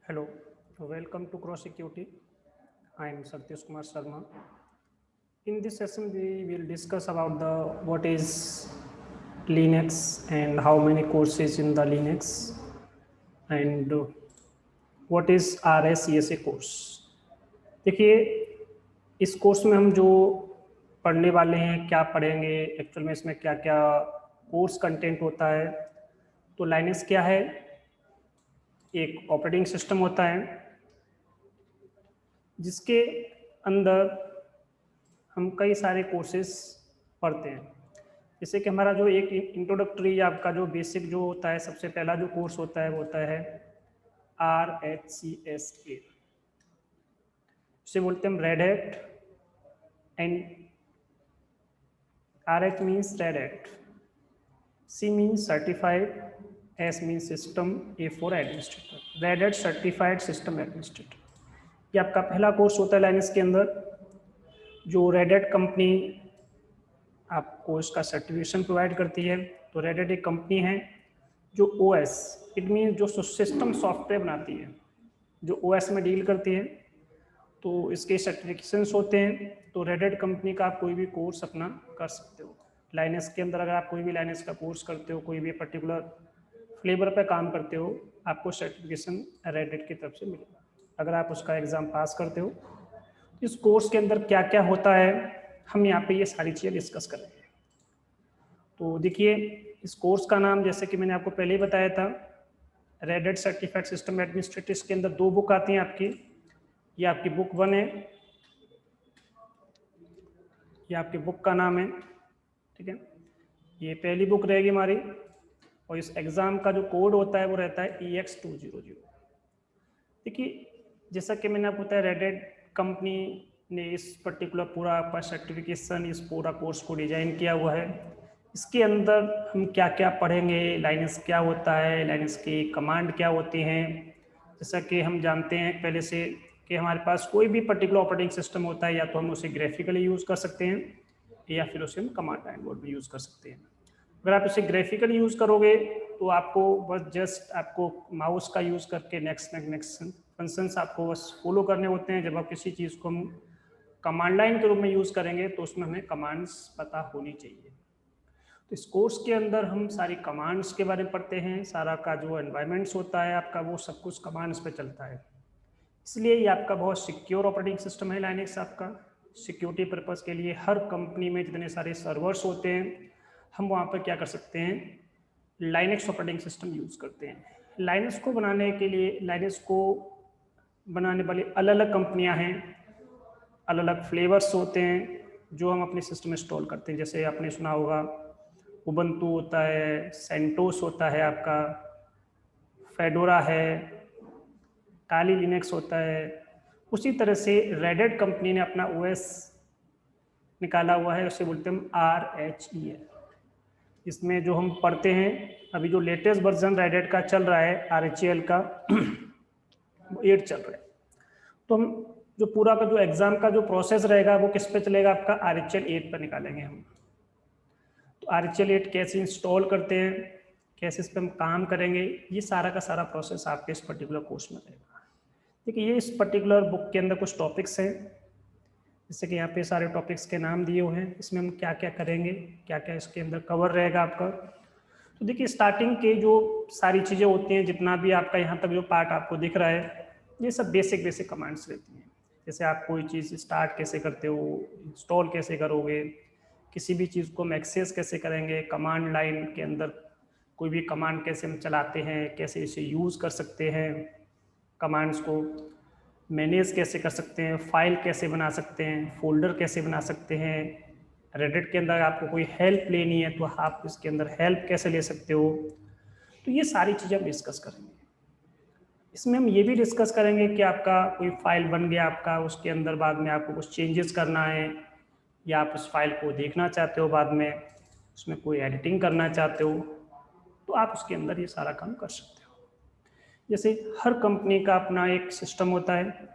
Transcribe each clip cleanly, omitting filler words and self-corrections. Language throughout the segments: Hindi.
Hello, welcome to Cross Security. I am Satyash Kumar Sharma. In this session, we will discuss about the what is Linux and how many courses in the Linux and what is RSCSA course. देखिए इस कोर्स में हम जो पढ़ने वाले हैं क्या पढ़ेंगे एक्चुअल में इसमें क्या क्या कोर्स कंटेंट होता है। तो लाइनक्स क्या है, एक ऑपरेटिंग सिस्टम होता है जिसके अंदर हम कई सारे कोर्सेज पढ़ते हैं। जैसे कि हमारा जो एक इंट्रोडक्टरी आपका जो बेसिक जो होता है, सबसे पहला जो कोर्स होता है वो होता है RHCSA। इसे बोलते हैं हम red hat and RH means red hat, C means certified, S means system, A for administrator, red hat certified system administrator. ये आपका पहला कोर्स होता है लाइनक्स के अंदर। जो रेड हैट कंपनी आपको इसका सर्टिफिकेशन प्रोवाइड करती है। तो रेड हैट एक कंपनी है जो OS, इट मीन जो सिस्टम सॉफ्टवेयर बनाती है, जो OS में डील करती है। तो इसके सर्टिफिकेशंस होते हैं। तो रेड हैट कंपनी का आप कोई भी कोर्स अपना कर सकते हो। लाइनक्स के अंदर अगर आप कोई भी लाइनक्स का कोर्स करते हो, कोई भी पर्टिकुलर फ्लेवर पे काम करते हो, आपको सर्टिफिकेशन रेड हैट की तरफ से मिलेगा। अगर आप उसका एग्ज़ाम पास करते हो, इस कोर्स के अंदर क्या क्या होता है हम यहाँ पे ये सारी चीज़ें डिस्कस करेंगे। तो देखिए इस कोर्स का नाम जैसे कि मैंने आपको पहले ही बताया था, red hat certified system administrator. इसके अंदर दो बुक आती हैं आपकी। ये आपकी बुक 1 है, ये आपकी बुक का नाम है, ठीक है। ये पहली बुक रहेगी हमारी। और इस एग्ज़ाम का जो कोड होता है वो रहता है EX200। देखिए जैसा कि मैंने आपको बताया, रेड हैट कंपनी ने इस पर्टिकुलर पूरा आपका सर्टिफिकेशन, इस पूरा कोर्स को डिज़ाइन किया हुआ है। इसके अंदर हम क्या क्या पढ़ेंगे, लाइनक्स क्या होता है, लाइनक्स की कमांड क्या होती हैं। जैसा कि हम जानते हैं पहले से कि हमारे पास कोई भी पर्टिकुलर ऑपरेटिंग सिस्टम होता है, या तो हम उसे ग्राफिकली यूज़ कर सकते हैं या फिर उसे हम कमांड लाइन मोड में यूज़ कर सकते हैं। अगर आप इसे ग्राफिकली यूज़ करोगे तो आपको बस जस्ट आपको माउस का यूज़ करके नेक्स्ट फंक्शंस आपको बस फॉलो करने होते हैं। जब आप किसी चीज़ को हम कमांड लाइन के रूप में यूज़ करेंगे तो उसमें हमें कमांड्स पता होनी चाहिए। तो इस कोर्स के अंदर हम सारी कमांड्स के बारे में पढ़ते हैं। सारा का जो एनवायरनमेंट्स होता है आपका, वो सब कुछ कमांड्स पे चलता है। इसलिए ये आपका बहुत सिक्योर ऑपरेटिंग सिस्टम है लाइनक्स। आपका सिक्योरिटी पर्पज़ के लिए हर कंपनी में जितने सारे सर्वर्स होते हैं, हम वहाँ पर क्या कर सकते हैं, लाइनक्स ऑपरेटिंग सिस्टम यूज़ करते हैं। लाइनक्स को बनाने के लिए, लाइनक्स को बनाने वाली अलग अलग कंपनियां हैं, अलग अलग फ्लेवर्स होते हैं जो हम अपने सिस्टम में इंस्टॉल करते हैं। जैसे आपने सुना होगा उबंटू होता है, सेंटोस होता है, आपका फेडोरा है, काली लिनक्स होता है। उसी तरह से रेड हैट कंपनी ने अपना OS निकाला हुआ है, उसे बोलते हैं RHEL। इसमें जो हम पढ़ते हैं अभी, जो लेटेस्ट वर्जन रेड हैट का चल रहा है RHEL का, 8 चल रहा है। तो हम जो पूरा का जो एग्जाम का जो प्रोसेस रहेगा वो किस पे चलेगा, आपका RHEL 8 पर निकालेंगे हम। तो RHEL 8 कैसे इंस्टॉल करते हैं, कैसे इस पर हम काम करेंगे, ये सारा का सारा प्रोसेस आपके इस पर्टिकुलर कोर्स में रहेगा। देखिए ये इस पर्टिकुलर बुक के अंदर कुछ टॉपिक्स हैं, जैसे कि यहाँ पे सारे टॉपिक्स के नाम दिए हुए हैं। इसमें हम क्या क्या करेंगे, क्या क्या इसके अंदर कवर रहेगा आपका। तो देखिए स्टार्टिंग के जो सारी चीज़ें होती हैं, जितना भी आपका यहाँ तक जो पार्ट आपको दिख रहा है, ये सब बेसिक कमांड्स रहती हैं। जैसे आप कोई चीज़ स्टार्ट कैसे करते हो, इंस्टॉल कैसे करोगे, किसी भी चीज़ को हम एक्सेस कैसे करेंगे, कमांड लाइन के अंदर कोई भी कमांड कैसे हम चलाते हैं, कैसे इसे यूज़ कर सकते हैं, कमांड्स को मैनेज कैसे कर सकते हैं, फाइल कैसे बना सकते हैं, फोल्डर कैसे बना सकते हैं। रेड हैट के अंदर आपको कोई हेल्प लेनी है तो आप इसके अंदर हेल्प कैसे ले सकते हो। तो ये सारी चीज़ें हम डिस्कस करेंगे। इसमें हम ये भी डिस्कस करेंगे कि आपका कोई फाइल बन गया आपका, उसके अंदर बाद में आपको कुछ चेंजेस करना है, या आप उस फाइल को देखना चाहते हो बाद में, उसमें कोई एडिटिंग करना चाहते हो, तो आप उसके अंदर ये सारा काम कर सकते हो। जैसे हर कंपनी का अपना एक सिस्टम होता है,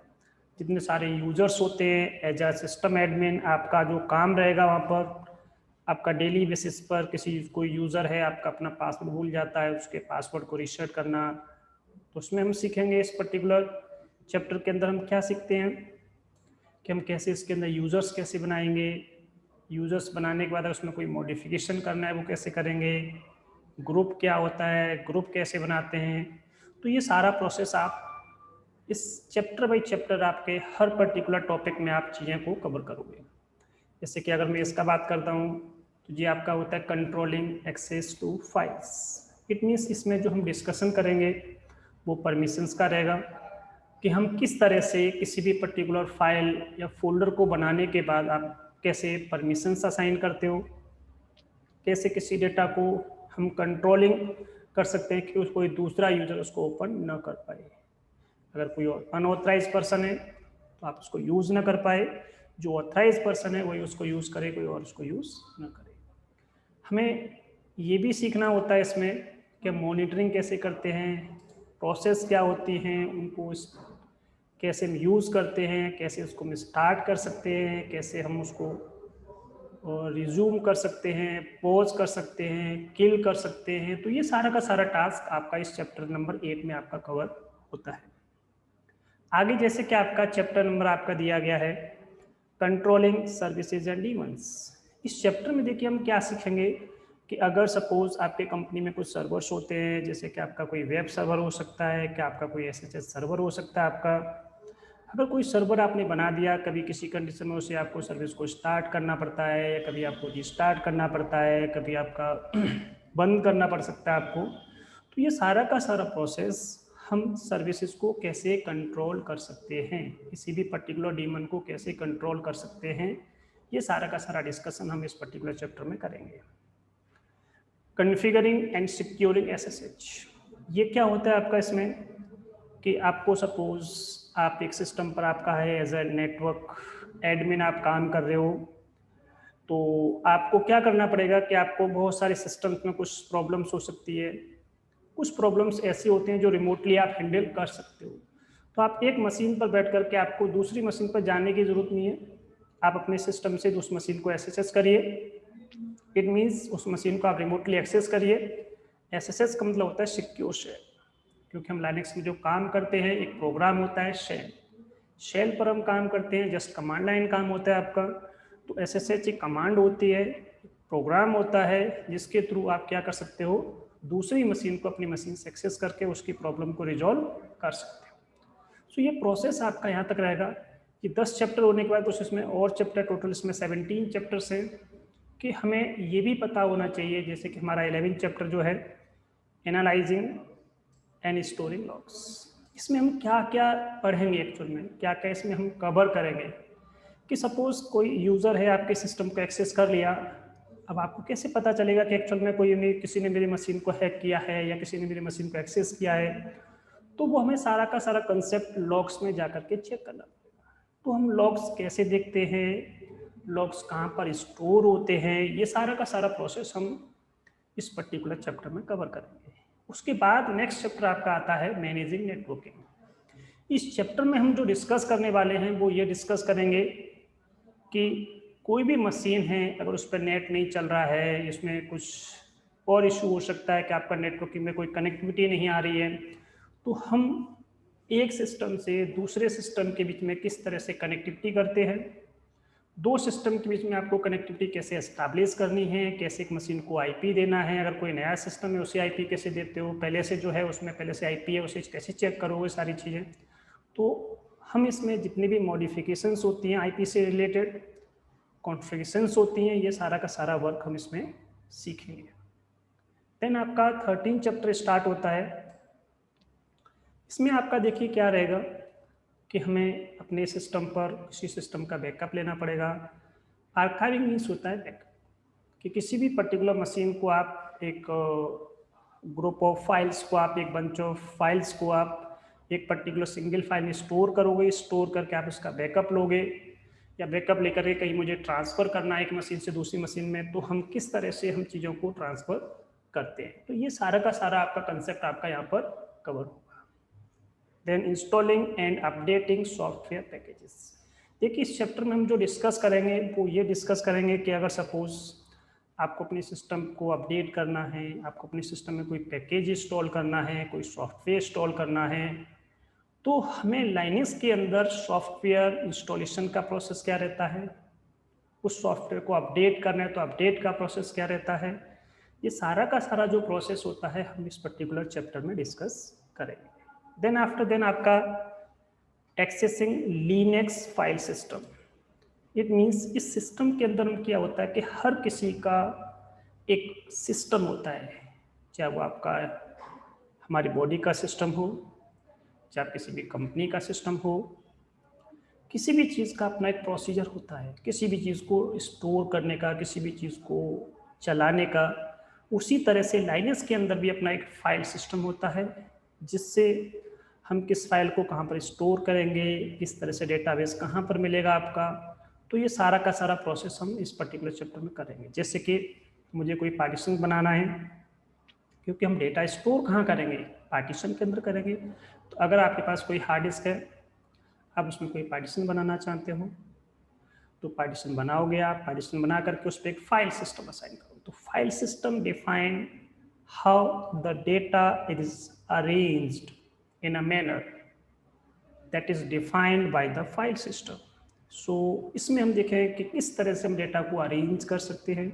जितने सारे यूजर्स होते हैं, एज अ सिस्टम एडमिन आपका जो काम रहेगा वहाँ पर, आपका डेली बेसिस पर किसी कोई यूज़र है आपका अपना पासवर्ड भूल जाता है, उसके पासवर्ड को रीसेट करना, तो उसमें हम सीखेंगे इस पर्टिकुलर चैप्टर के अंदर हम क्या सीखते हैं कि हम कैसे इसके अंदर यूजर्स कैसे बनाएंगे, यूजर्स बनाने के बाद उसमें कोई मॉडिफिकेशन करना है वो कैसे करेंगे, ग्रुप क्या होता है, ग्रुप कैसे बनाते हैं। तो ये सारा प्रोसेस आप इस चैप्टर बाई चैप्टर आपके हर पर्टिकुलर टॉपिक में आप चीज़ें को कवर करोगे। जैसे कि अगर मैं इसका बात करता हूँ तो ये आपका होता है controlling access to files. It means इसमें जो हम डिस्कशन करेंगे वो परमिशंस का रहेगा कि हम किस तरह से किसी भी पर्टिकुलर फाइल या फोल्डर को बनाने के बाद आप कैसे परमिशंस असाइन करते हो, कैसे किसी डेटा को हम कंट्रोलिंग कर सकते हैं कि कोई दूसरा यूजर उसको ओपन न कर पाए। अगर कोई अनऑथराइज पर्सन है तो आप उसको यूज़ ना कर पाए, जो ऑथराइज पर्सन है वही उसको यूज़ करे, कोई और उसको यूज़ ना करे। हमें ये भी सीखना होता है इसमें कि मॉनिटरिंग कैसे करते हैं, प्रोसेस क्या होती हैं, उनको कैसे हम यूज़ करते हैं, कैसे उसको हम स्टार्ट कर सकते हैं, कैसे हम उसको रिज्यूम कर सकते हैं, पॉज कर सकते हैं, किल कर सकते हैं। तो ये सारा का सारा टास्क आपका इस चैप्टर नंबर 8 में आपका कवर होता है। आगे जैसे कि आपका चैप्टर नंबर आपका दिया गया है कंट्रोलिंग सर्विसेज एंड डीमंस। इस चैप्टर में देखिए हम क्या सीखेंगे कि अगर सपोज आपके कंपनी में कुछ सर्वर्स होते हैं, जैसे कि आपका कोई वेब सर्वर हो सकता है, कि आपका कोई SSH सर्वर हो सकता है आपका। अगर कोई सर्वर आपने बना दिया, कभी किसी कंडीशन में उसे आपको सर्विस को स्टार्ट करना पड़ता है, या कभी आपको रिस्टार्ट करना पड़ता है, कभी आपका बंद करना पड़ सकता है आपको। तो ये सारा का सारा प्रोसेस हम सर्विसेज को कैसे कंट्रोल कर सकते हैं, किसी भी पर्टिकुलर डीमन को कैसे कंट्रोल कर सकते हैं, ये सारा का सारा डिस्कशन हम इस पर्टिकुलर चैप्टर में करेंगे। कॉन्फ़िगरिंग एंड सिक्योरिंग SSH, ये क्या होता है आपका इसमें कि आपको सपोज आप एक सिस्टम पर आपका है एज ए नेटवर्क एडमिन आप काम कर रहे हो, तो आपको क्या करना पड़ेगा कि आपको बहुत सारे सिस्टम्स में कुछ प्रॉब्लम्स हो सकती है, कुछ प्रॉब्लम्स ऐसे होते हैं जो रिमोटली आप हैंडल कर सकते हो। तो आप एक मशीन पर बैठ करके आपको दूसरी मशीन पर जाने की ज़रूरत नहीं है, आप अपने सिस्टम से उस मशीन को SSH करिए। इट मीन्स उस मशीन को आप रिमोटली एक्सेस करिए। SSH का मतलब होता है सिक्योर शेल, क्योंकि हम लाइनक्स में जो काम करते हैं एक प्रोग्राम होता है शेल, शेल पर हम काम करते हैं, जस्ट कमांड लाइन काम होता है आपका। तो SSH एक कमांड होती है, प्रोग्राम होता है जिसके थ्रू आप क्या कर सकते हो, दूसरी मशीन को अपनी मशीन से एक्सेस करके उसकी प्रॉब्लम को रिजॉल्व कर सकते हो। सो ये प्रोसेस आपका यहाँ तक रहेगा कि 10 चैप्टर होने के बाद कुछ इसमें और चैप्टर, टोटल इसमें 17 चैप्टर्स हैं, कि हमें ये भी पता होना चाहिए जैसे कि हमारा 11 चैप्टर जो है एनालाइजिंग एंड स्टोरिंग लॉग्स, इसमें हम क्या क्या पढ़ेंगे, एक्चुअल में क्या क्या इसमें हम कवर करेंगे। कि सपोज कोई यूज़र है आपके सिस्टम को एक्सेस कर लिया, अब आपको कैसे पता चलेगा कि एक्चुअल में किसी ने मेरी मशीन को हैक किया है या किसी ने मेरी मशीन को एक्सेस किया है। तो वो हमें सारा का सारा कंसेप्ट लॉग्स में जा करके चेक करना पड़ेगा। तो हम लॉग्स कैसे देखते हैं, लॉग्स कहाँ पर स्टोर होते हैं, ये सारा का सारा प्रोसेस हम इस पर्टिकुलर चैप्टर में कवर करेंगे। उसके बाद नेक्स्ट चैप्टर आपका आता है मैनेजिंग नेटवर्किंग। इस चैप्टर में हम जो डिस्कस करने वाले हैं वो ये डिस्कस करेंगे कि कोई भी मशीन है अगर उस पर नेट नहीं चल रहा है, इसमें कुछ और इशू हो सकता है कि आपका नेटवर्किंग में कोई कनेक्टिविटी नहीं आ रही है, तो हम एक सिस्टम से दूसरे सिस्टम के बीच में किस तरह से कनेक्टिविटी करते हैं, दो सिस्टम के बीच में आपको कनेक्टिविटी कैसे एस्टैब्लिश करनी है, कैसे एक मशीन को IP देना है, अगर कोई नया सिस्टम है उसे IP कैसे देते हो, पहले से जो है उसमें पहले से IP है उसे कैसे चेक करोगे, सारी चीज़ें। तो हम इसमें जितनी भी मॉडिफिकेशंस होती हैं IP से रिलेटेड, कॉन्फ़िगरेशंस होती हैं, ये सारा का सारा वर्क हम इसमें सीखेंगे। देन आपका 13 चैप्टर स्टार्ट होता है। इसमें आपका देखिए क्या रहेगा कि हमें अपने सिस्टम पर किसी सिस्टम का बैकअप लेना पड़ेगा। आर्काइविंग मीन्स होता है बैकअप, कि किसी भी पर्टिकुलर मशीन को आप एक ग्रुप ऑफ फाइल्स को, आप एक बंच ऑफ फाइल्स को आप एक पर्टिकुलर सिंगल फाइल में स्टोर करोगे, स्टोर करके आप उसका बैकअप लोगे, या बैकअप लेकर के कहीं मुझे ट्रांसफ़र करना है एक मशीन से दूसरी मशीन में, तो हम किस तरह से हम चीज़ों को ट्रांसफ़र करते हैं। तो ये सारा का सारा आपका कंसेप्ट आपका यहाँ पर कवर होगा। Then installing and updating software packages. देखिए इस चैप्टर में हम जो डिस्कस करेंगे वो ये डिस्कस करेंगे कि अगर सपोज आपको अपने सिस्टम को अपडेट करना है, आपको अपने सिस्टम में कोई पैकेज इंस्टॉल करना है, कोई सॉफ्टवेयर इंस्टॉल करना है, तो हमें लाइनक्स के अंदर सॉफ्टवेयर इंस्टॉलेशन का प्रोसेस क्या रहता है, उस सॉफ्टवेयर को अपडेट करना है तो अपडेट का प्रोसेस क्या रहता है, ये सारा का सारा जो प्रोसेस होता है हम इस पर्टिकुलर चैप्टर में डिस्कस करेंगे। देन आफ्टर देन आपका accessing Linux file system. It means इस सिस्टम के अंदर क्या होता है कि हर किसी का एक सिस्टम होता है, चाहे वो आपका हमारी बॉडी का सिस्टम हो, चाहे किसी भी कंपनी का सिस्टम हो, किसी भी चीज़ का अपना एक प्रोसीजर होता है, किसी भी चीज़ को स्टोर करने का, किसी भी चीज़ को चलाने का। उसी तरह से लाइनक्स के अंदर भी अपना एक फाइल सिस्टम होता है, जिससे हम किस फाइल को कहाँ पर स्टोर करेंगे, किस तरह से डेटाबेस कहाँ पर मिलेगा आपका, तो ये सारा का सारा प्रोसेस हम इस पर्टिकुलर चैप्टर में करेंगे। जैसे कि मुझे कोई पार्टीशन बनाना है, क्योंकि हम डेटा स्टोर कहाँ करेंगे, पार्टीशन के अंदर करेंगे। तो अगर आपके पास कोई हार्ड डिस्क है, आप उसमें कोई पार्टीशन बनाना चाहते हो, तो पार्टीशन बनाओगे, आप पार्टीशन बना करके उस पर एक फाइल सिस्टम असाइन करो। तो file system define how the data is arranged in a manner that is defined by the file system. So इसमें हम देखें कि किस तरह से हम डेटा को अरेंज कर सकते हैं।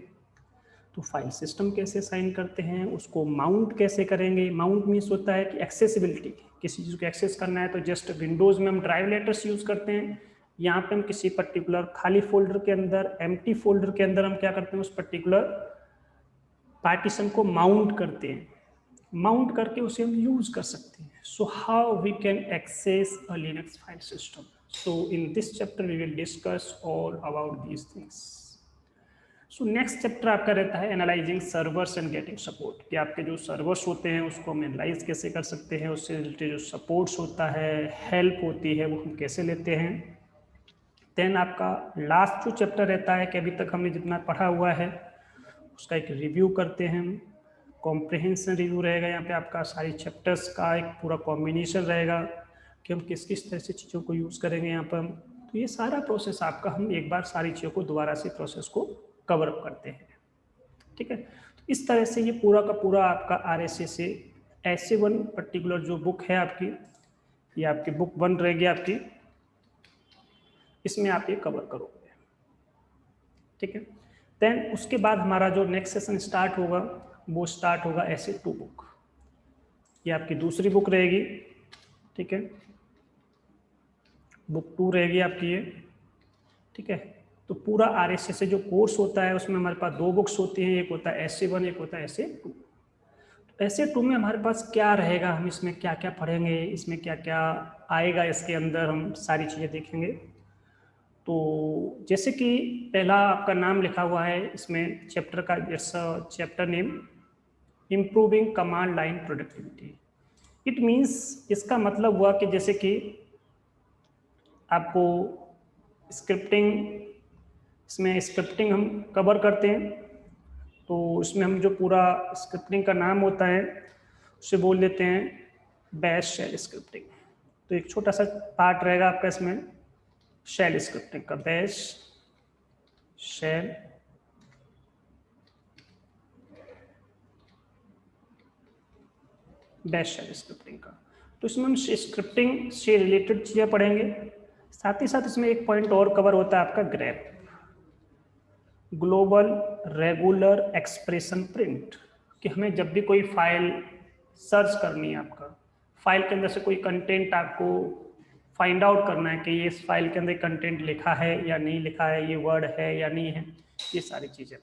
तो फाइल सिस्टम कैसे साइन करते हैं, उसको माउंट कैसे करेंगे। माउंट मीन्स होता है कि एक्सेसिबिलिटी, किसी चीज़ को एक्सेस करना है तो जस्ट विंडोज़ में हम ड्राइव लेटर्स यूज़ करते हैं, यहाँ पे हम किसी पर्टिकुलर खाली फोल्डर के अंदर, एम्प्टी फोल्डर के अंदर हम क्या करते हैं, उस पर्टिकुलर पार्टीशन को माउंट करते हैं, माउंट करके उसे हम यूज कर सकते हैं। So how we can access a Linux file system. So in this chapter we will discuss all about these things. So next chapter आपका रहता है analysing servers and getting support, कि आपके जो सर्वर्स होते हैं उसको हम एनालाइज कैसे कर सकते हैं, उससे रिलेटेड जो सपोर्ट्स होता है, हेल्प होती है, वो हम कैसे लेते हैं। देन आपका लास्ट जो चैप्टर रहता है कि अभी तक हमने जितना पढ़ा हुआ है उसका एक रिव्यू करते हैं हम। कॉम्प्रिहेंशन रिव्यू रहेगा यहाँ पे, आपका सारी चैप्टर्स का एक पूरा कॉम्बिनेशन रहेगा कि हम किस किस तरह से चीज़ों को यूज़ करेंगे यहाँ पर हम। तो ये सारा प्रोसेस आपका हम एक बार सारी चीज़ों को दोबारा से प्रोसेस को कवर अप करते हैं, ठीक है। तो इस तरह से ये पूरा का पूरा आपका RSA से SA1 पर्टिकुलर जो बुक है आपकी, ये आपकी बुक 1 रहेगी आपकी, इसमें आप ये कवर करोगे, ठीक है। देन उसके बाद हमारा जो नेक्स्ट सेशन स्टार्ट होगा वो स्टार्ट होगा SA2 बुक, ये आपकी दूसरी बुक रहेगी, ठीक है। बुक 2 रहेगी आपकी ये, ठीक है। तो पूरा RSA से जो कोर्स होता है उसमें हमारे पास 2 बुक्स होती हैं, एक होता है SA1, एक होता है SA2। SA2 में हमारे पास क्या रहेगा, हम इसमें क्या क्या पढ़ेंगे, इसमें क्या क्या आएगा, इसके अंदर हम सारी चीज़ें देखेंगे। तो जैसे कि पहला आपका नाम लिखा हुआ है इसमें चैप्टर का, chapter name improving command line productivity. It means इसका मतलब हुआ कि जैसे कि आपको स्क्रिप्टिंग, इसमें स्क्रिप्टिंग हम कवर करते हैं, तो इसमें हम जो पूरा स्क्रिप्टिंग का नाम होता है उसे बोल देते हैं बैश शेल स्क्रिप्टिंग। तो एक छोटा सा पार्ट रहेगा आपका इसमें शेल स्क्रिप्टिंग का, बैश शेल स्क्रिप्टिंग का। तो इसमें हम स्क्रिप्टिंग से रिलेटेड चीज़ें पढ़ेंगे, साथ ही साथ इसमें एक पॉइंट और कवर होता है आपका grep, global regular expression print, कि हमें जब भी कोई फाइल सर्च करनी है, आपका फाइल के अंदर से कोई कंटेंट आपको फाइंड आउट करना है कि ये इस फाइल के अंदर कंटेंट लिखा है या नहीं लिखा है, ये वर्ड है या नहीं है, ये सारी चीज़ें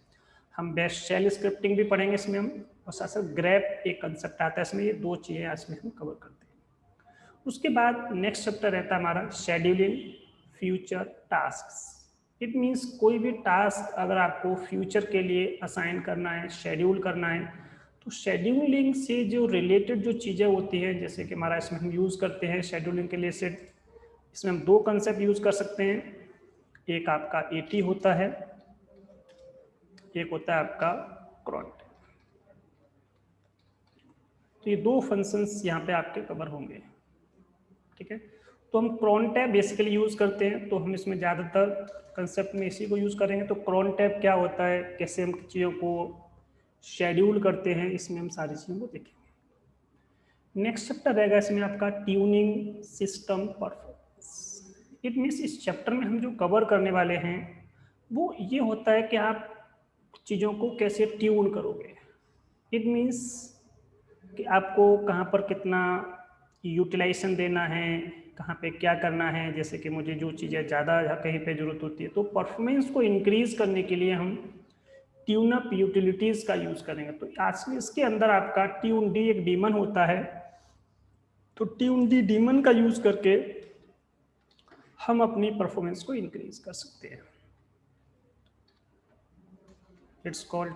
हम बेस्ट शेल स्क्रिप्टिंग भी पढ़ेंगे इसमें हम, और साथ साथ ग्रेप एक कंसेप्ट आता है इसमें, ये 2 चीज़ें इसमें हम कवर करते हैं। उसके बाद नेक्स्ट चैप्टर रहता है हमारा scheduling future tasks. It means कोई भी टास्क अगर आपको फ्यूचर के लिए असाइन करना है, शेड्यूल करना है, तो शेड्यूलिंग से जो रिलेटेड जो चीज़ें होती हैं, जैसे कि हमारा इसमें हम यूज़ करते हैं शेड्यूलिंग के लिए से, इसमें हम 2 कंसेप्ट यूज़ कर सकते हैं, एक आपका AT होता है, एक होता है आपका क्रॉन्ट। तो ये 2 फंक्शंस यहाँ पे आपके कवर होंगे, ठीक है। तो हम cron टैब बेसिकली यूज करते हैं, तो हम इसमें ज्यादातर कंसेप्ट में इसी को यूज करेंगे। तो cron टैब क्या होता है, कैसे हम चीजों को शेड्यूल करते हैं, इसमें हम सारी चीजों को देखेंगे। नेक्स्ट चैप्टर रहेगा इसमें आपका tuning system performance. It means इस चैप्टर में हम जो कवर करने वाले हैं वो ये होता है कि आप चीज़ों को कैसे ट्यून करोगे। इट मीन्स कि आपको कहाँ पर कितना यूटिलाइजेशन देना है, कहाँ पे क्या करना है। जैसे कि मुझे जो चीज़ें ज़्यादा कहीं पे ज़रूरत होती है, तो परफॉर्मेंस को इंक्रीज करने के लिए हम ट्यून अप यूटिलिटीज़ का यूज़ करेंगे। तो आज इसके अंदर आपका ट्यून डी एक डीमन होता है, तो ट्यून डी डीमन का यूज़ करके हम अपनी परफॉर्मेंस को इंक्रीज कर सकते हैं। It's called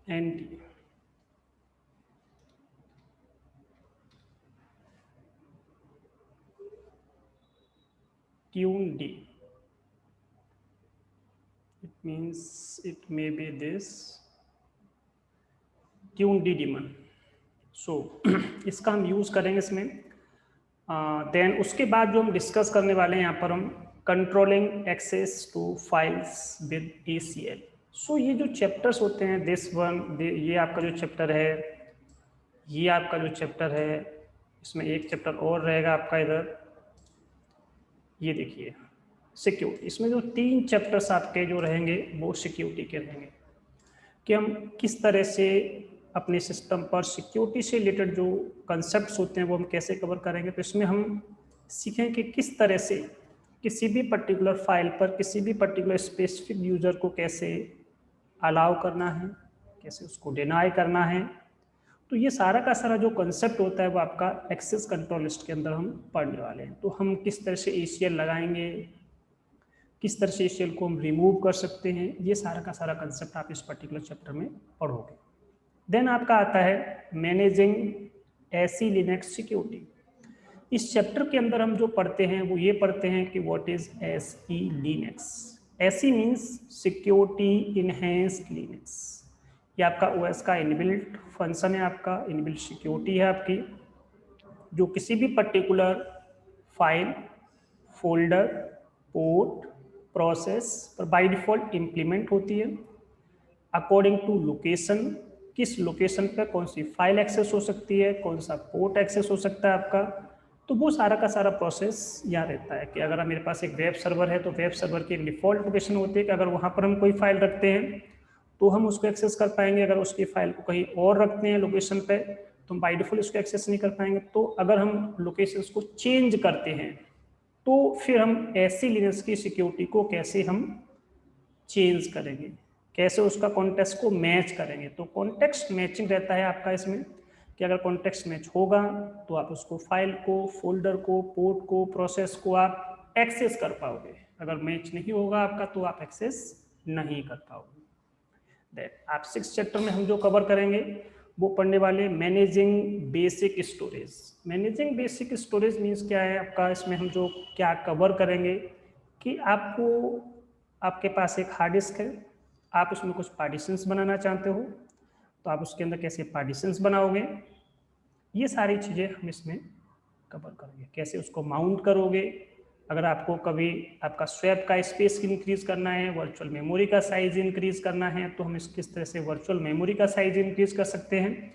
TUND। TUND, it means it may be this TUND daemon। सो इसका हम यूज करेंगे इसमें। देन उसके बाद जो हम डिस्कस करने वाले हैं यहाँ पर, हम controlling access to files with ACL। So ये जो चैप्टर्स होते हैं, दिस वन, ये आपका जो चैप्टर है, ये आपका जो चैप्टर है, इसमें एक चैप्टर और रहेगा आपका इधर, ये देखिए सिक्योरिटी। इसमें जो 3 चैप्टर्स आपके जो रहेंगे वो सिक्योरिटी के रहेंगे, कि हम किस तरह से अपने सिस्टम पर सिक्योरिटी से रिलेटेड जो कंसेप्ट्स होते हैं वो हम कैसे कवर करेंगे। तो इसमें हम सीखें कि किस तरह से किसी भी पर्टिकुलर फाइल पर किसी भी पर्टिकुलर स्पेसिफिक यूजर को कैसे अलाउ करना है, कैसे उसको डिनाई करना है। तो ये सारा का सारा जो कंसेप्ट होता है वो आपका एक्सेस कंट्रोल लिस्ट के अंदर हम पढ़ने वाले हैं। तो हम किस तरह से ACL लगाएंगे, किस तरह से ACL को हम रिमूव कर सकते हैं, ये सारा का सारा कंसेप्ट आप इस पर्टिकुलर चैप्टर में पढ़ोगे। देन आपका आता है मैनेजिंग SE लिनक्स सिक्योरिटी। इस चैप्टर के अंदर हम जो पढ़ते हैं वो ये पढ़ते हैं कि what is SE Linux. SE means security enhanced Linux. ये आपका OS का इनबिल्ट फंक्शन है, आपका इनबिल्ट सिक्योरिटी है आपकी, जो किसी भी particular file, folder, port, process पर बाय डिफॉल्ट इम्प्लीमेंट होती है अकॉर्डिंग टू लोकेशन। किस लोकेशन पर कौन सी फाइल एक्सेस हो सकती है, कौन सा पोर्ट एक्सेस हो सकता है आपका। तो वो सारा का सारा प्रोसेस यहाँ रहता है कि अगर मेरे पास एक वेब सर्वर है तो वेब सर्वर की एक डिफॉल्ट लोकेशन होती है कि अगर वहाँ पर हम कोई फाइल रखते हैं तो हम उसको एक्सेस कर पाएंगे। अगर उसकी फाइल को कहीं और रखते हैं लोकेशन पे तो हम बाय डिफॉल्ट उसको एक्सेस नहीं कर पाएंगे। तो अगर हम लोकेशन को चेंज करते हैं तो फिर हम SE लिनक्स की सिक्योरिटी को कैसे हम चेंज करेंगे, कैसे उसका कॉन्टेक्स्ट को मैच करेंगे। तो कॉन्टेक्स्ट मैचिंग रहता है आपका इसमें, कि अगर कॉन्टेक्स्ट मैच होगा तो आप उसको फाइल को, फोल्डर को, पोर्ट को, प्रोसेस को आप एक्सेस कर पाओगे। अगर मैच नहीं होगा आपका तो आप एक्सेस नहीं कर पाओगे। दैट आप 6 चैप्टर में हम जो कवर करेंगे वो पढ़ने वाले managing basic storage. Managing basic storage means क्या है आपका, इसमें हम जो क्या कवर करेंगे कि आपको, आपके पास एक हार्ड डिस्क है, आप उसमें कुछ पार्टीशंस बनाना चाहते हो तो आप उसके अंदर कैसे पार्टीशंस बनाओगे, ये सारी चीज़ें हम इसमें कवर करेंगे। कैसे उसको माउंट करोगे, अगर आपको कभी आपका स्वैप का स्पेस इंक्रीज करना है, वर्चुअल मेमोरी का साइज इंक्रीज करना है, तो हम इस किस तरह से वर्चुअल मेमोरी का साइज इंक्रीज कर सकते हैं।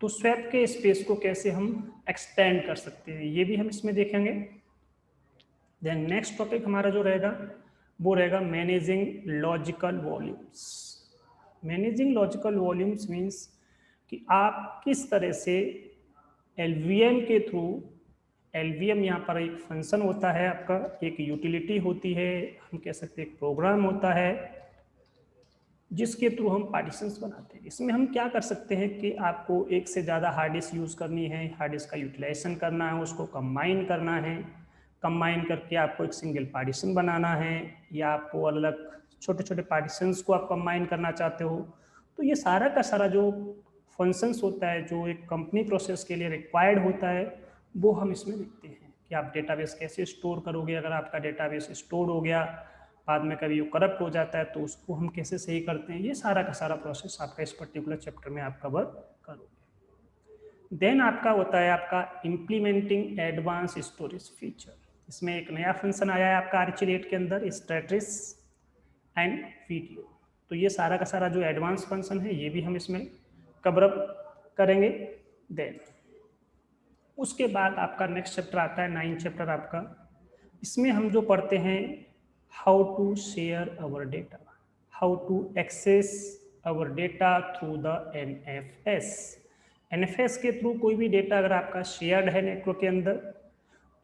तो स्वैप के स्पेस को कैसे हम एक्सटेंड कर सकते हैं, ये भी हम इसमें देखेंगे। देन नेक्स्ट टॉपिक हमारा जो रहेगा वो रहेगा managing logical volumes. Managing logical volumes means कि आप किस तरह से LVM के थ्रू, LVM यहाँ पर एक फंक्शन होता है आपका, एक यूटिलिटी होती है, हम कह सकते हैं एक प्रोग्राम होता है जिसके थ्रू हम पार्टीशंस बनाते हैं। इसमें हम क्या कर सकते हैं कि आपको एक से ज़्यादा हार्ड डिस्क यूज़ करनी है, हार्ड डिस्क का यूटिलाइजेशन करना है, उसको कंबाइन करना है, कंबाइन करके आपको एक सिंगल पार्टीशन बनाना है, या आपको अलग छोटे छोटे पार्टीशंस को आप कंबाइन करना चाहते हो। तो ये सारा का सारा जो फंक्शंस होता है जो एक कंपनी प्रोसेस के लिए रिक्वायर्ड होता है वो हम इसमें देखते हैं कि आप डेटाबेस कैसे स्टोर करोगे। अगर आपका डेटाबेस स्टोर हो गया, बाद में कभी वो करप्ट हो जाता है तो उसको हम कैसे सही करते हैं, ये सारा का सारा प्रोसेस आपका इस पर्टिकुलर चैप्टर में आप कवर करोगे। देन आपका होता है आपका इम्प्लीमेंटिंग एडवांस स्टोरेज फीचर। इसमें एक नया फंक्शन आया है आपका आर्चिलेट के अंदर, स्टैटिस एंड वीडियो। तो ये सारा का सारा जो एडवांस फंक्शन है ये भी हम इसमें कवर अप करेंगे। देन उसके बाद आपका नेक्स्ट चैप्टर आता है 9 चैप्टर आपका। इसमें हम जो पढ़ते हैं how to share our data, how to access our data through the NFS। NFS के थ्रू कोई भी डेटा अगर आपका शेयर्ड है नेटवर्क के अंदर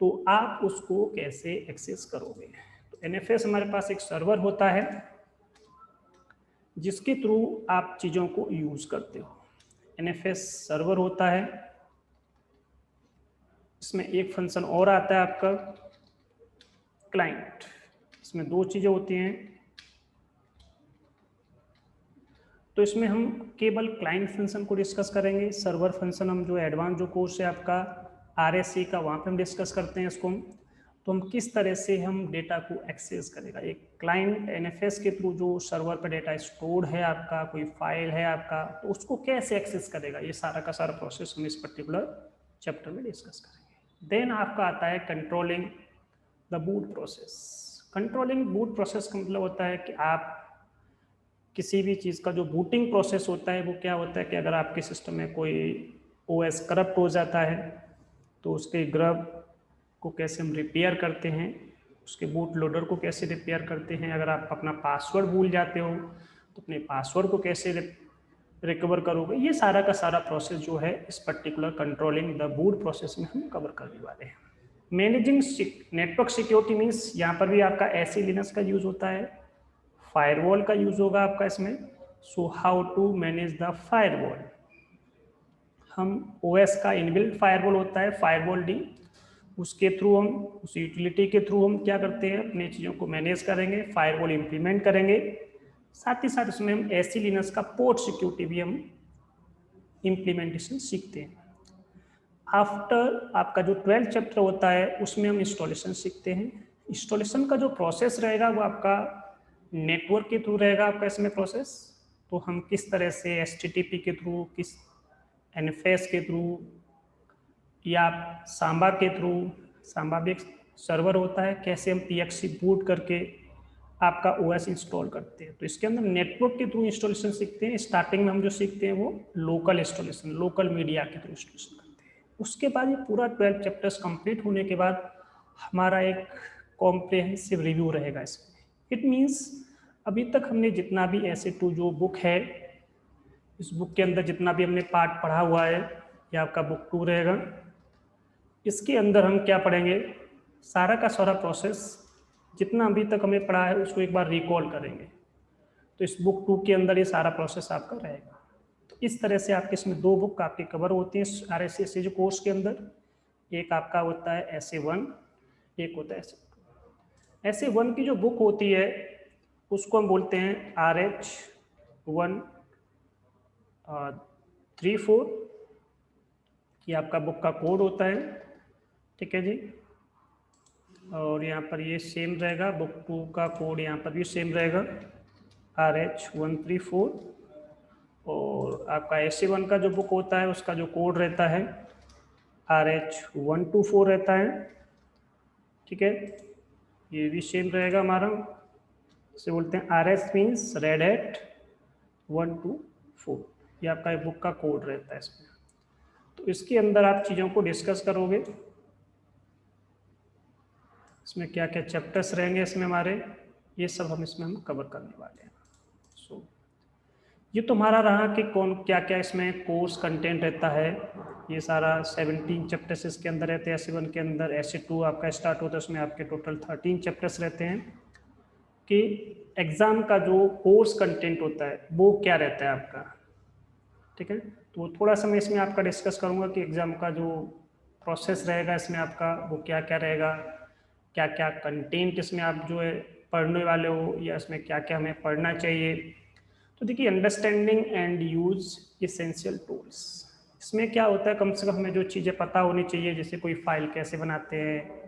तो आप उसको कैसे एक्सेस करोगे। तो NFS हमारे पास एक सर्वर होता है जिसके थ्रू आप चीज़ों को यूज़ करते हो। NFS सर्वर होता है। इसमें एक फंक्शन और आता है आपका क्लाइंट। इसमें दो चीज़ें होती हैं। तो इसमें हम केवल क्लाइंट फंक्शन को डिस्कस करेंगे। सर्वर फंक्शन हम जो एडवांस जो कोर्स है आपका RSA का, वहाँ पे हम डिस्कस करते हैं इसको। तो हम किस तरह से हम डेटा को एक्सेस करेगा। एक क्लाइंट NFS के थ्रू जो सर्वर पर डेटा स्टोर है आपका, कोई फाइल है आपका, तो उसको कैसे एक्सेस करेगा, ये सारा का सारा प्रोसेस हम इस पर्टिकुलर चैप्टर में डिस्कस करेंगे। देन आपका आता है controlling the boot process. Controlling boot process का मतलब होता है कि आप किसी भी चीज़ का जो बूटिंग प्रोसेस होता है वो क्या होता है कि अगर आपके सिस्टम में कोई OS करप्ट हो जाता है तो उसके ग्रब को कैसे हम रिपेयर करते हैं, उसके बूट लोडर को कैसे रिपेयर करते हैं। अगर आप अपना पासवर्ड भूल जाते हो तो अपने पासवर्ड को कैसे रिकवर करोगे। ये सारा का सारा प्रोसेस जो है इस particular controlling the boot process में हम कवर करने वाले हैं। मैनेजिंग नेटवर्क सिक्योरिटी मीन्स यहाँ पर भी आपका ऐसे लिनक्स का यूज होता है, फायरवॉल का यूज होगा आपका इसमें। So how to manage the firewall. हम OS का इनबिल्ट फायरवॉल होता है फायरवॉल डी, उसके थ्रू हम, उस यूटिलिटी के थ्रू हम क्या करते हैं, अपनी चीज़ों को मैनेज करेंगे, फायरवॉल इंप्लीमेंट करेंगे। साथ ही साथ इसमें हम ऐसी लिनक्स का पोर्ट सिक्योरिटी भी हम इम्प्लीमेंटेशन सीखते हैं। आफ्टर आपका जो 12th चैप्टर होता है उसमें हम इंस्टॉलेशन सीखते हैं। इंस्टॉलेशन का जो प्रोसेस रहेगा वो आपका नेटवर्क के थ्रू रहेगा आपका इसमें प्रोसेस। तो हम किस तरह से HTTP के थ्रू, किस NFS के थ्रू या सांबा के थ्रू, सांबा भी एक सर्वर होता है, कैसे हम PXE बूट करके आपका OS इंस्टॉल करते हैं। तो इसके अंदर नेटवर्क के थ्रू इंस्टॉलेशन सीखते हैं। स्टार्टिंग में हम जो सीखते हैं वो लोकल इंस्टॉलेशन, लोकल मीडिया के थ्रू इंस्टॉलेशन करते हैं। उसके बाद ये पूरा 12 चैप्टर्स कंप्लीट होने के बाद हमारा एक कॉम्प्रिहेंसिव रिव्यू रहेगा इसमें। इट मीन्स अभी तक हमने जितना भी SA2 जो बुक है, इस बुक के अंदर जितना भी हमने पार्ट पढ़ा हुआ है, ये आपका बुक 2 रहेगा। इसके अंदर हम क्या पढ़ेंगे, सारा का सारा प्रोसेस जितना अभी तक हमें पढ़ा है उसको एक बार रिकॉल करेंगे। तो इस बुक 2 के अंदर ये सारा प्रोसेस आपका रहेगा। तो इस तरह से आपके इसमें 2 बुक आपके कवर होती हैं RSA जो कोर्स के अंदर। एक आपका होता है SA1, एक होता है SA2। SA1 की जो बुक होती है उसको हम बोलते हैं RH134, ये आपका बुक का कोड होता है, ठीक है जी। और यहाँ पर ये सेम रहेगा, बुक 2 का कोड यहाँ पर भी सेम रहेगा RH134। और आपका SA1 का जो बुक होता है उसका जो कोड रहता है RH124 रहता है, ठीक है। ये भी सेम रहेगा हमारा, इसे बोलते हैं RS मीन्स रेड हैट 124। ये आपका बुक का कोड रहता है इसमें। तो इसके अंदर आप चीज़ों को डिस्कस करोगे, इसमें क्या क्या चैप्टर्स रहेंगे इसमें हमारे, ये सब हम कवर करने वाले हैं। सो ये तो हमारा रहा कि कौन क्या क्या इसमें कोर्स कंटेंट रहता है। ये सारा 17 चैप्टर्स इसके अंदर रहते हैं। SA1 के अंदर SA2 आपका स्टार्ट होता है, उसमें आपके टोटल 13 चैप्टर्स रहते हैं। कि एग्ज़ाम का जो कोर्स कंटेंट होता है वो क्या रहता है आपका, ठीक है। तो थोड़ा सा मैं इसमें आपका डिस्कस करूँगा कि एग्ज़ाम का जो प्रोसेस रहेगा इसमें आपका वो क्या क्या रहेगा, क्या क्या कंटेंट इसमें आप जो है पढ़ने वाले हो, या इसमें क्या क्या हमें पढ़ना चाहिए। तो देखिए, understanding and use essential tools, इसमें क्या होता है, कम से कम हमें जो चीज़ें पता होनी चाहिए, जैसे कोई फाइल कैसे बनाते हैं,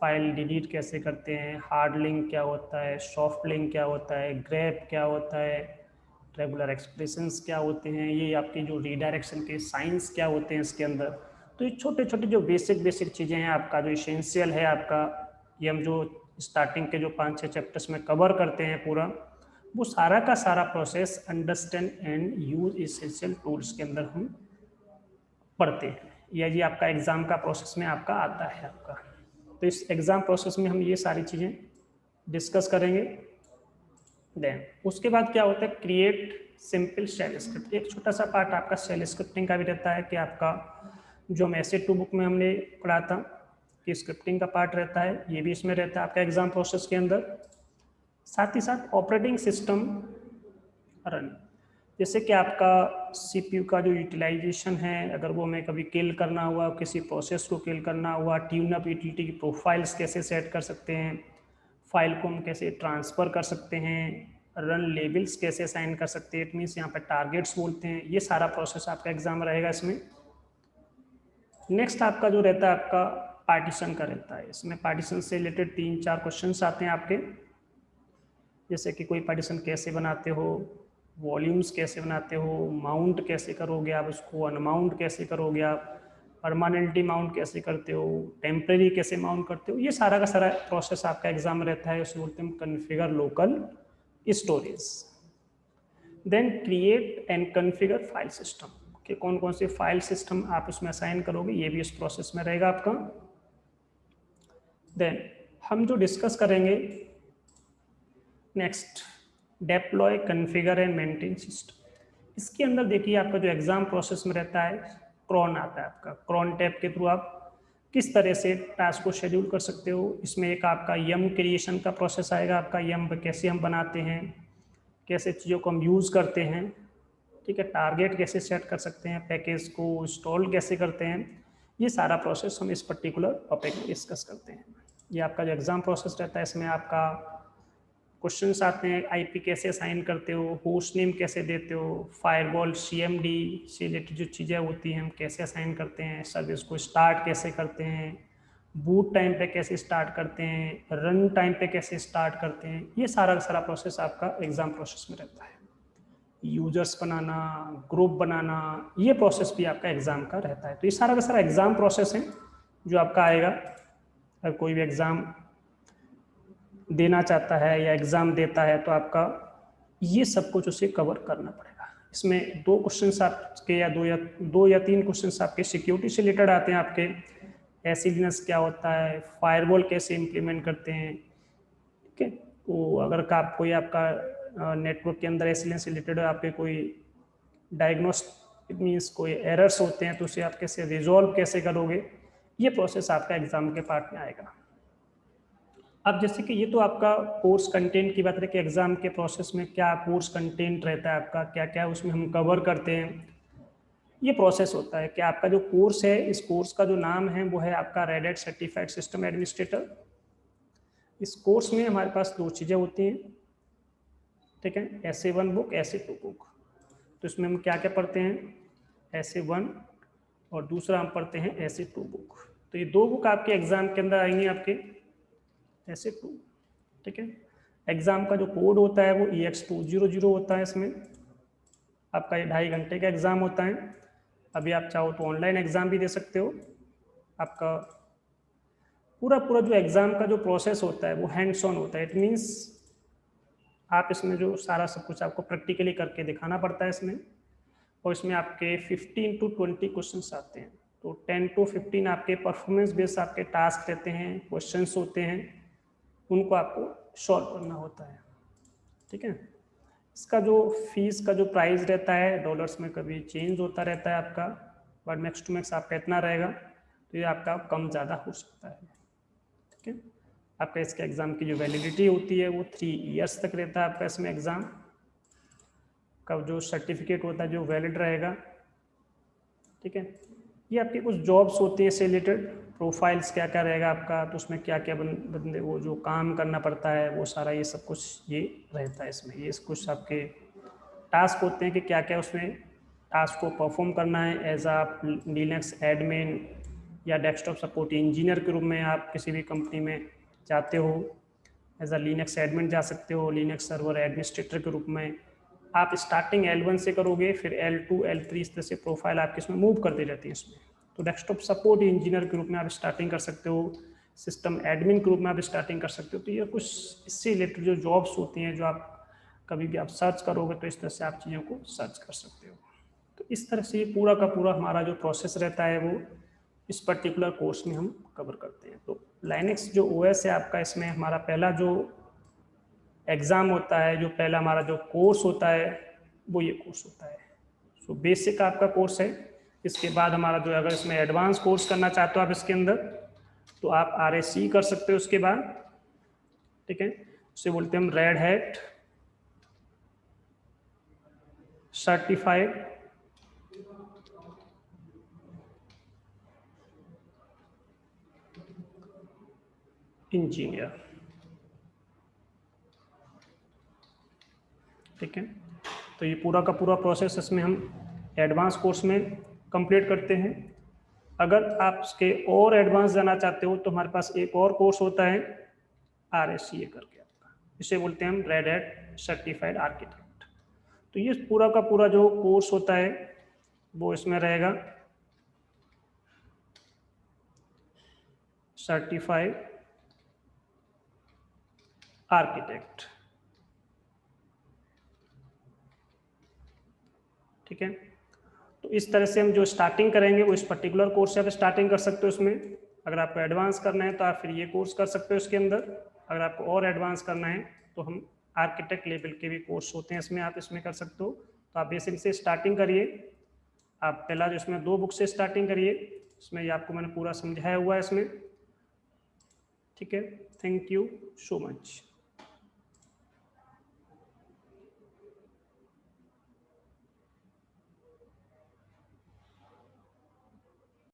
फाइल डिलीट कैसे करते हैं, हार्ड लिंक क्या होता है, सॉफ्ट लिंक क्या होता है, ग्रैब क्या होता है, रेगुलर एक्सप्रेशंस क्या होते हैं, ये आपके जो रीडायरेक्शन के साइंस क्या होते हैं इसके अंदर। तो ये छोटे छोटे जो बेसिक चीज़ें हैं आपका, जो इसेंशियल है आपका, ये हम जो स्टार्टिंग के जो 5-6 चैप्टर्स में कवर करते हैं पूरा, वो सारा का सारा process understand and use essential tools के अंदर हम पढ़ते हैं। ये आपका एग्ज़ाम का प्रोसेस में आपका आता है आपका। तो इस एग्ज़ाम प्रोसेस में हम ये सारी चीज़ें डिस्कस करेंगे। देन उसके बाद क्या होता है, क्रिएट सिंपल शेल स्क्रिप्ट। एक छोटा सा पार्ट आपका शेल स्क्रिप्टिंग का भी रहता है कि आपका जो हम ऐसे 2 बुक में हमने पढ़ा था कि स्क्रिप्टिंग का पार्ट रहता है, ये भी इसमें रहता है आपका एग्जाम प्रोसेस के अंदर। साथ ही साथ ऑपरेटिंग सिस्टम रन, जैसे कि आपका सीपीयू का जो यूटिलाइजेशन है, अगर वो हमें कभी किल करना हुआ, किसी प्रोसेस को किल करना हुआ, ट्यून अप यूटिलिटी की प्रोफाइल्स कैसे सेट कर सकते हैं, फाइल को हम कैसे ट्रांसफ़र कर सकते हैं, रन लेबल्स कैसे असाइन कर सकते हैं, इट मीन्स यहाँ पर टारगेट्स बोलते हैं। ये सारा प्रोसेस आपका एग्जाम रहेगा इसमें। नेक्स्ट आपका जो रहता है आपका पार्टीशन का रहता है। इसमें पार्टीशन से रिलेटेड 3-4 क्वेश्चंस आते हैं आपके, जैसे कि कोई पार्टीशन कैसे बनाते हो, वॉल्यूम्स कैसे बनाते हो, माउंट कैसे करोगे आप उसको, अनमाउंट कैसे करोगे आप, परमानेंटली माउंट कैसे करते हो, टेम्परेरी कैसे माउंट करते हो। ये सारा का सारा प्रोसेस आपका एग्जाम रहता है। उसे बोलते हैं configure local storage. Then create and configure file system, कि कौन कौन से फाइल सिस्टम आप उसमें असाइन करोगे, ये भी इस प्रोसेस में रहेगा आपका। देन हम जो डिस्कस करेंगे next, deploy configure and maintain system. इसके अंदर देखिए आपका जो एग्जाम प्रोसेस में रहता है, क्रॉन आता है आपका। क्रॉन टैब के थ्रू आप किस तरह से टास्क को शेड्यूल कर सकते हो। इसमें एक आपका यम क्रिएशन का प्रोसेस आएगा आपका, यम कैसे हम बनाते हैं, कैसे चीज़ों को हम यूज़ करते हैं, ठीक है, टारगेट कैसे सेट कर सकते हैं, पैकेज को इंस्टॉल कैसे करते हैं। ये सारा प्रोसेस हम इस पर्टिकुलर टॉपिक में डिस्कस करते हैं। ये आपका जो एग्ज़ाम प्रोसेस रहता है, इसमें आपका क्वेश्चंस आते हैं, आईपी कैसे असाइन करते हो, होस्ट नेम कैसे देते हो, फायरवॉल सीएमडी से रिलेटेड जो चीज़ें होती हैं हम कैसे असाइन करते हैं, सर्विस को स्टार्ट कैसे करते हैं, बूट टाइम पे कैसे स्टार्ट करते हैं, रन टाइम पे कैसे स्टार्ट करते हैं। ये सारा का सारा प्रोसेस आपका एग्जाम प्रोसेस में रहता है। यूजर्स बनाना, ग्रुप बनाना, ये प्रोसेस भी आपका एग्जाम का रहता है। तो ये सारा का सारा एग्जाम प्रोसेस है जो आपका आएगा। अगर कोई भी एग्जाम देना चाहता है या एग्ज़ाम देता है तो आपका ये सब कुछ उसे कवर करना पड़ेगा। इसमें 2 क्वेश्चंस आपके या 2 या 3 क्वेश्चंस आपके सिक्योरिटी से रिलेटेड आते हैं आपके, एसएलएनएस क्या होता है, फायरवॉल कैसे इम्प्लीमेंट करते हैं, ठीक है। तो अगर का कोई आपका नेटवर्क के अंदर एसएलएनएस से रिलेटेड आपके कोई डायग्नोस्टिक मीन्स कोई एरर्स होते हैं तो उसे आप कैसे रिजॉल्व कैसे करोगे, ये प्रोसेस आपका एग्जाम के पार्ट में आएगा। अब जैसे कि ये तो आपका कोर्स कंटेंट की बात है कि एग्जाम के प्रोसेस में क्या कोर्स कंटेंट रहता है आपका, क्या क्या उसमें हम कवर करते हैं, ये प्रोसेस होता है कि आपका जो कोर्स है, इस कोर्स का जो नाम है वो है आपका red hat certified system administrator. इस कोर्स में हमारे पास 2 चीज़ें होती हैं, ठीक है, SA1 बुक, SA2 बुक। तो इसमें हम क्या क्या पढ़ते हैं, SA1 और दूसरा हम पढ़ते हैं SA2 बुक। तो ये 2 बुक आपके एग्जाम के अंदर आएंगी आपके SA2, ठीक है। एग्जाम का जो कोड होता है वो EX200 होता है। इसमें आपका ये 2.5 घंटे का एग्जाम होता है। अभी आप चाहो तो ऑनलाइन एग्जाम भी दे सकते हो। आपका पूरा पूरा जो एग्जाम का जो प्रोसेस होता है वो हैंड्स ऑन होता है। इट मीन्स आप इसमें जो सारा सब कुछ आपको प्रैक्टिकली करके दिखाना पड़ता है इसमें। और इसमें आपके 15 to 20 क्वेश्चंस आते हैं। तो 10 to 15 आपके परफॉर्मेंस बेस्ड आपके टास्क रहते हैं, क्वेश्चंस होते हैं, उनको आपको सॉल्व करना होता है, ठीक है। इसका जो फीस का जो प्राइस रहता है डॉलर्स में कभी चेंज होता रहता है आपका, बट मैक्स टू मैक्स आपका इतना रहेगा। तो ये आपका कम ज़्यादा हो सकता है, ठीक है। आपका इसके एग्ज़ाम की जो वैलिडिटी होती है वो 3 ईयर्स तक रहता है आपका इसमें एग्ज़ाम का जो सर्टिफिकेट होता है जो वैलिड रहेगा, ठीक है। ये आपकी कुछ जॉब्स होती हैं इससे रिलेटेड, प्रोफाइल्स क्या क्या रहेगा आपका, तो उसमें क्या क्या बंदे वो जो काम करना पड़ता है वो सारा ये सब कुछ ये रहता है इसमें। ये कुछ आपके टास्क होते हैं कि क्या क्या उसमें टास्क को परफॉर्म करना है एज आ लिनक्स एडमिन या डेस्कटॉप सपोर्ट इंजीनियर के रूप में आप किसी भी कंपनी में जाते हो, एज आ लिनक्स एडमिन जा सकते हो, लिनक्स सर्वर एडमिनिस्ट्रेटर के रूप में, आप स्टार्टिंग L1 से करोगे, फिर L2 L3 इस तरह से प्रोफाइल आपकी इसमें मूव करती रहती है इसमें। तो डेस्कटॉप सपोर्ट इंजीनियर के रूप में आप स्टार्टिंग कर सकते हो, सिस्टम एडमिन के रूप में आप स्टार्टिंग कर सकते हो। तो ये कुछ इससे रिलेटेड जो जॉब्स होती हैं जो आप कभी भी आप सर्च करोगे तो इस तरह से आप चीज़ों को सर्च कर सकते हो। तो इस तरह से ये पूरा का पूरा हमारा जो प्रोसेस रहता है वो इस पर्टिकुलर कोर्स में हम कवर करते हैं। तो लाइनेक्स जो ओएस है आपका, इसमें हमारा पहला जो एग्ज़ाम होता है, जो पहला हमारा जो कोर्स होता है वो ये कोर्स होता है। सो बेसिक आपका कोर्स है। इसके बाद हमारा जो, अगर इसमें एडवांस कोर्स करना चाहते हो आप इसके अंदर, तो आप RSC कर सकते हो उसके बाद, ठीक है। उसे बोलते हैं हम रेड हैट सर्टिफाइड इंजीनियर, ठीक है। तो ये पूरा का पूरा प्रोसेस इसमें हम एडवांस कोर्स में कंप्लीट करते हैं। अगर आप इसके और एडवांस जाना चाहते हो तो हमारे पास एक और कोर्स होता है RSCA करके आपका, इसे बोलते हैं हम रेड हैट सर्टिफाइड आर्किटेक्ट। तो ये पूरा का पूरा जो कोर्स होता है वो इसमें रहेगा सर्टिफाइड आर्किटेक्ट, ठीक है। तो इस तरह से हम जो स्टार्टिंग करेंगे वो इस पर्टिकुलर कोर्स से आप स्टार्टिंग कर सकते हो इसमें। अगर आपको एडवांस करना है तो आप फिर ये कोर्स कर सकते हो इसके अंदर। अगर आपको और एडवांस करना है तो हम आर्किटेक्ट लेवल के भी कोर्स होते हैं इसमें, आप इसमें कर सकते हो। तो आप बेसिक से स्टार्टिंग करिए। आप पहला जो इसमें 2 बुक से स्टार्टिंग करिए, इसमें ये आपको मैंने पूरा समझाया हुआ है इसमें, ठीक है। Thank you so much.